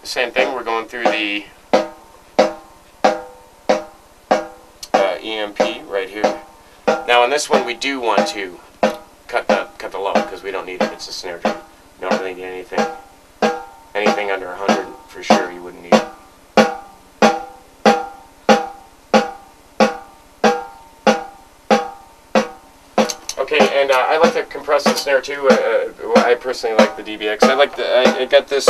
same thing. We're going through the EMP right here. Now on this one we do want to cut the low because we don't need it. It's a snare drum. You don't really need anything under 100 for sure. You wouldn't need it. Okay, and I like to compress the snare too. I personally like the DBX. I got this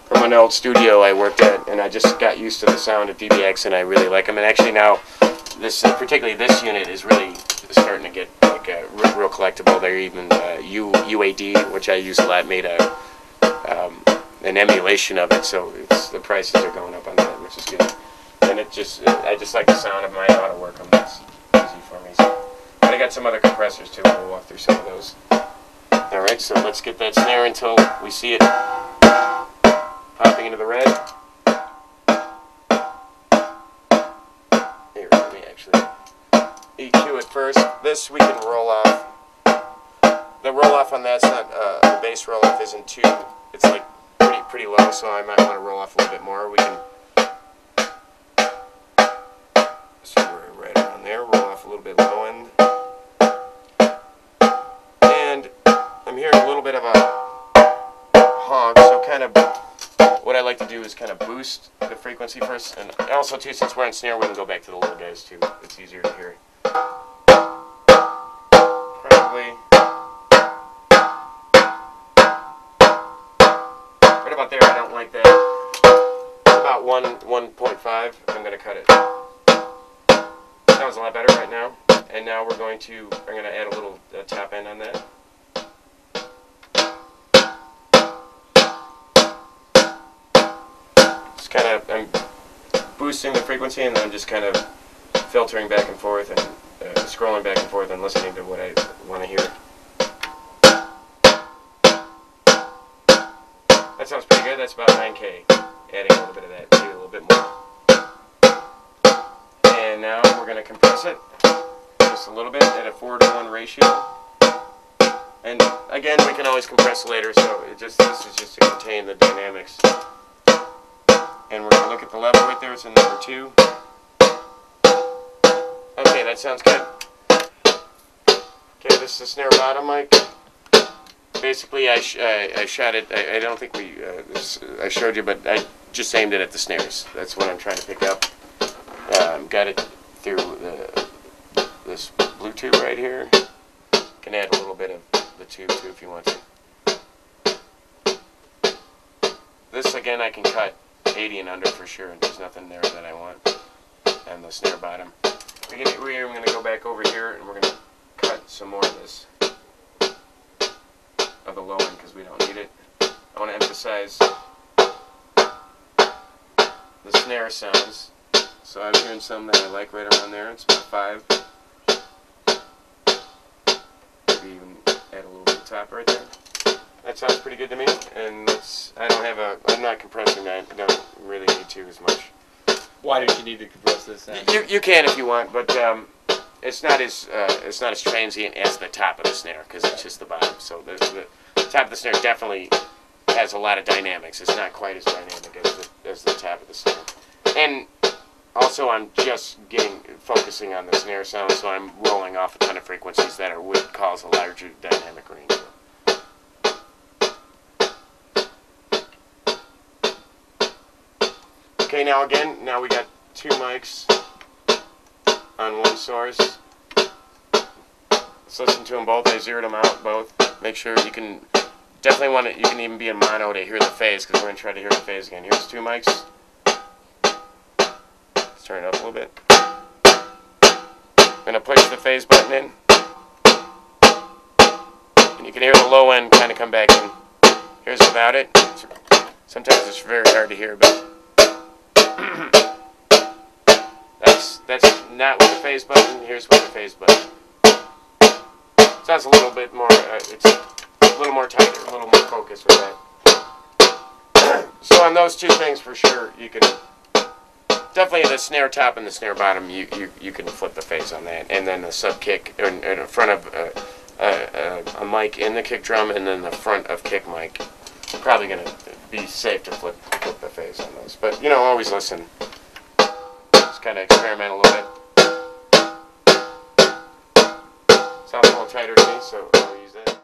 from an old studio I worked at, and I just got used to the sound of DBX, and I really like them. And actually now, particularly this unit is really starting to get like real collectible. They're even UAD, which I use a lot, made an emulation of it, so the prices are going up on that, which is good. And I just like the sound of my auto work on this. Easy for me. So. But I got some other compressors too. We'll walk through some of those. All right, so let's get that snare until we see it popping into the red. Here, let me actually EQ it first. This we can roll off. The roll off on that's not the bass roll off isn't too. It's like pretty low, so I might want to roll off a little bit more. We can. So we're right around there. Roll off a little bit low end. And I'm hearing a little bit of a honk, so kind of what I like to do is kind of boost the frequency first, and also too, since we're on snare, we can go back to the low guys too. It's easier to hear. Probably right about there. I don't like that. It's about 1.5. I'm going to cut it. Sounds a lot better right now. And now I'm going to add a little top end on that. Just kind of, I'm boosting the frequency, and then I'm just kind of filtering back and forth and scrolling back and forth and listening to what I want to hear. That sounds pretty good. That's about 9K. Adding a little bit of that too, a little bit more. And now we're going to compress it just a little bit at a 4:1 ratio. And again, we can always compress later, so this is just to contain the dynamics. And we're going to look at the level right there. It's in number 2. Okay, that sounds good. Okay, this is the snare bottom mic. Basically, I shot it. I don't think I showed you, but I just aimed it at the snares. That's what I'm trying to pick up. Got it through this BlueTube right here. Can add a little bit of the tube too if you want to. This again, I can cut 80 and under for sure. There's nothing there that I want. And the snare bottom. We're going to go back over here, and we're going to cut some more of this. Of the low end, because we don't need it. I want to emphasize the snare sounds. So I'm hearing some that I like right around there. It's about 5. Maybe even add a little bit of top right there. That sounds pretty good to me. And I'm not compressing that. I don't really need to as much. Why don't you need to compress this then? You can if you want, but it's not as transient as the top of the snare, because it's just the bottom. So the top of the snare definitely has a lot of dynamics. It's not quite as dynamic as the top of the snare. And also, I'm just focusing on the snare sound, so I'm rolling off a ton of frequencies that would cause a larger dynamic range. Okay, now we got 2 mics on one source. Let's listen to them both. I zeroed them out both. Make sure you can definitely want it. You can even be in mono to hear the phase, because we're going to try to hear the phase again. Here's 2 mics. Let's turn it up a little bit. I'm going to push the phase button in, and you can hear the low end kind of come back in. Here's without it. Sometimes it's very hard to hear, but that's not with the phase button. Here's with the phase button. Sounds a little bit more. It's a little more tighter, a little more focused with that. So on those 2 things, for sure, you can definitely the snare top and the snare bottom. You can flip the phase on that, and then the sub kick in front of a mic in the kick drum, and then the front of kick mic. Probably gonna be safe to flip the phase on those. But, you know, always listen. Just kind of experiment a little bit. Sounds a little tighter to me, so I'll use that.